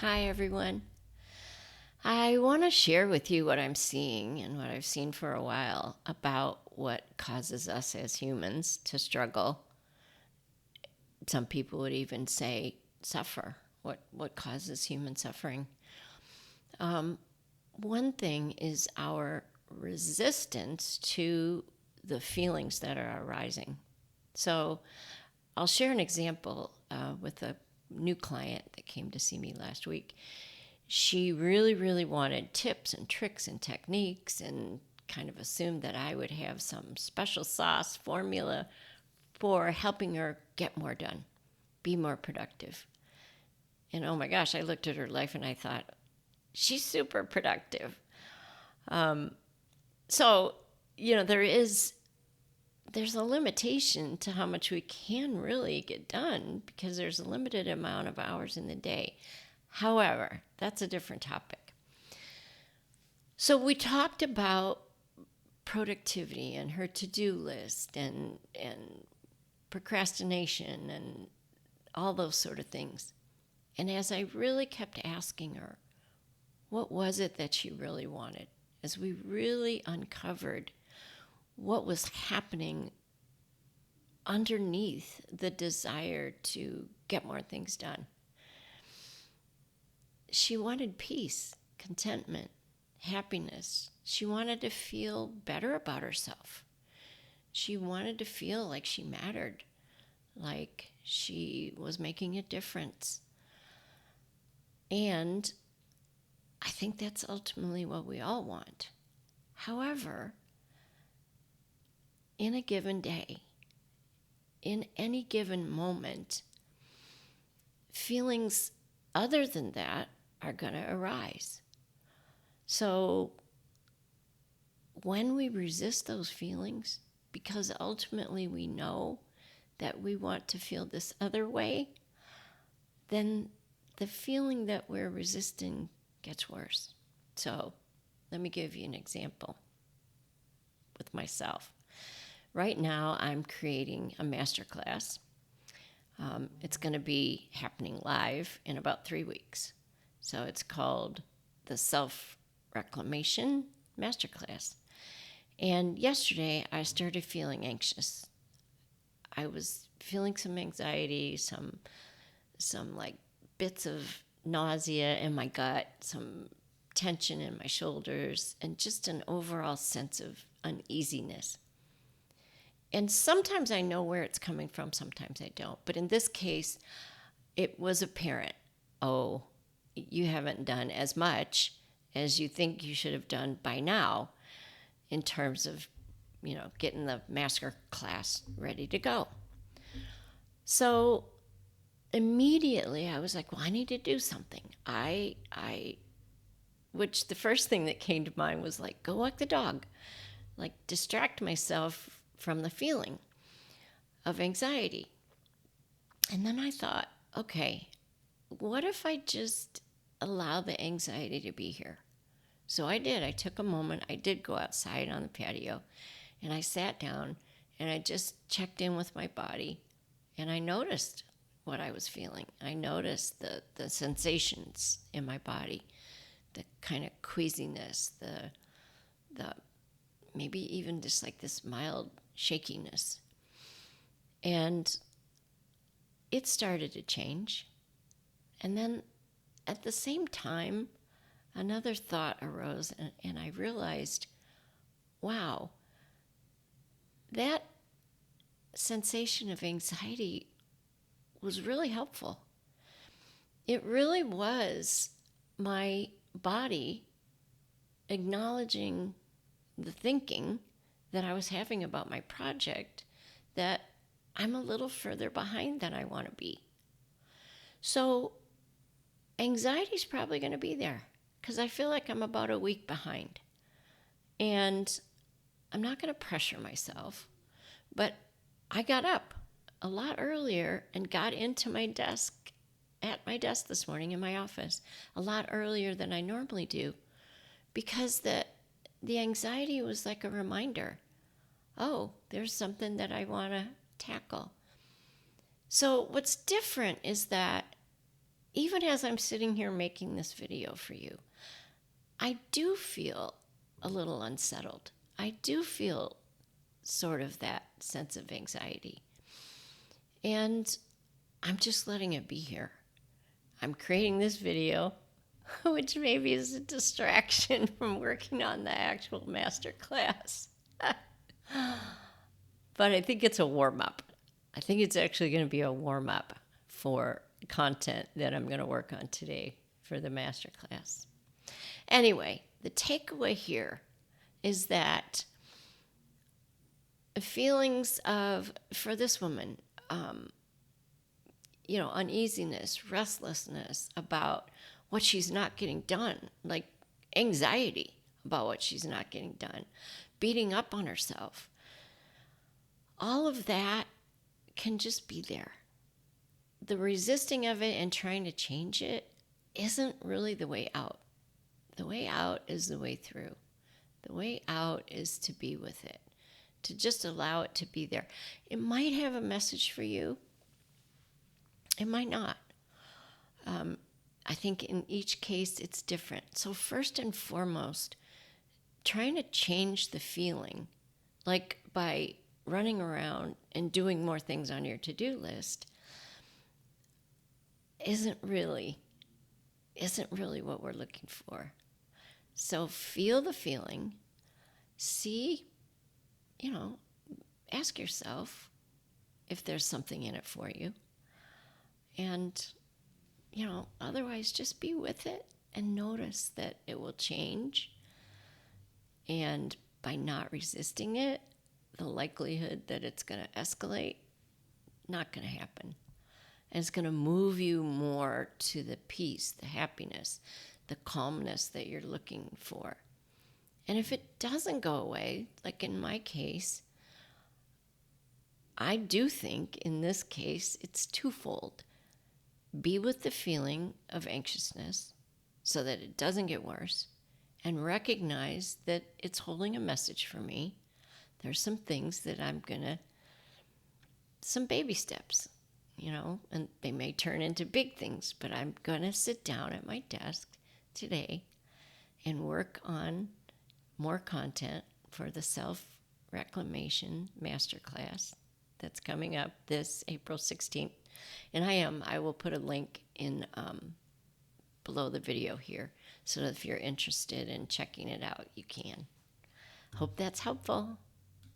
Hi, everyone. I want to share with you what I'm seeing and what I've seen for a while about what causes us as humans to struggle. Some people would even say suffer. What causes human suffering? One thing is our resistance to the feelings that are arising. So I'll share an example with a new client that came to see me last week. She really, really wanted tips and tricks and techniques and kind of assumed that I would have some special sauce formula for helping her get more done, be more productive. And oh my gosh, I looked at her life and I thought, she's super productive. So, there's a limitation to how much we can really get done because there's a limited amount of hours in the day. However, that's a different topic. So we talked about productivity and her to-do list and procrastination and all those sort of things. And as I really kept asking her, what was it that she really wanted? As we really uncovered what was happening underneath the desire to get more things done. She wanted peace, contentment, happiness. She wanted to feel better about herself. She wanted to feel like she mattered, like she was making a difference. And I think that's ultimately what we all want. However, in a given day, in any given moment, feelings other than that are going to arise. So when we resist those feelings, because ultimately we know that we want to feel this other way, then the feeling that we're resisting gets worse. So let me give you an example with myself. Right now, I'm creating a masterclass. It's going to be happening live in about 3 weeks. So it's called the Self-Reclamation Masterclass. And yesterday, I started feeling anxious. I was feeling some anxiety, some like bits of nausea in my gut, some tension in my shoulders, and just an overall sense of uneasiness. And sometimes I know where it's coming from, sometimes I don't. But in this case, it was apparent. Oh, you haven't done as much as you think you should have done by now in terms of, getting the master class ready to go. So immediately I was like, well, I need to do something. Which the first thing that came to mind was like, go walk the dog, like distract myself from the feeling of anxiety. And then I thought, okay, what if I just allow the anxiety to be here? So I did. I took a moment. I did go outside on the patio and I sat down and I just checked in with my body and I noticed what I was feeling. I noticed the sensations in my body, the kind of queasiness, the maybe even just like this mild shakiness. And it started to change. And then at the same time, another thought arose, and I realized, wow, that sensation of anxiety was really helpful. It really was my body acknowledging the thinking that I was having about my project, that I'm a little further behind than I want to be. So anxiety is probably going to be there because I feel like I'm about a week behind. And I'm not going to pressure myself, but I got up a lot earlier and got into my desk, at my desk this morning in my office, a lot earlier than I normally do, because the anxiety was like a reminder. Oh, there's something that I want to tackle. So what's different is that even as I'm sitting here making this video for you, I do feel a little unsettled. I do feel sort of that sense of anxiety. And I'm just letting it be here. I'm creating this video, which maybe is a distraction from working on the actual master class. But I think it's a warm-up. I think it's actually going to be a warm-up for content that I'm going to work on today for the master class. Anyway, the takeaway here is that feelings of, for this woman, uneasiness, restlessness about what she's not getting done, like anxiety about what she's not getting done, beating up on herself. All of that can just be there. The resisting of it and trying to change it isn't really the way out. The way out is the way through. The way out is to be with it, to just allow it to be there. It might have a message for you. It might not. I think in each case it's different. So first and foremost, trying to change the feeling, like by running around and doing more things on your to-do list, isn't really what we're looking for. So feel the feeling, see, ask yourself if there's something in it for you. And, otherwise just be with it and notice that it will change. And by not resisting it, the likelihood that it's going to escalate, not going to happen. And it's going to move you more to the peace, the happiness, the calmness that you're looking for. And if it doesn't go away, like in my case, I do think in this case it's twofold. Be with the feeling of anxiousness so that it doesn't get worse, and recognize that it's holding a message for me. There's some things that some baby steps, and they may turn into big things, but I'm going to sit down at my desk today and work on more content for the self-reclamation masterclass that's coming up this April 16th. And I will put a link in below the video here, so that if you're interested in checking it out, you can. Hope that's helpful.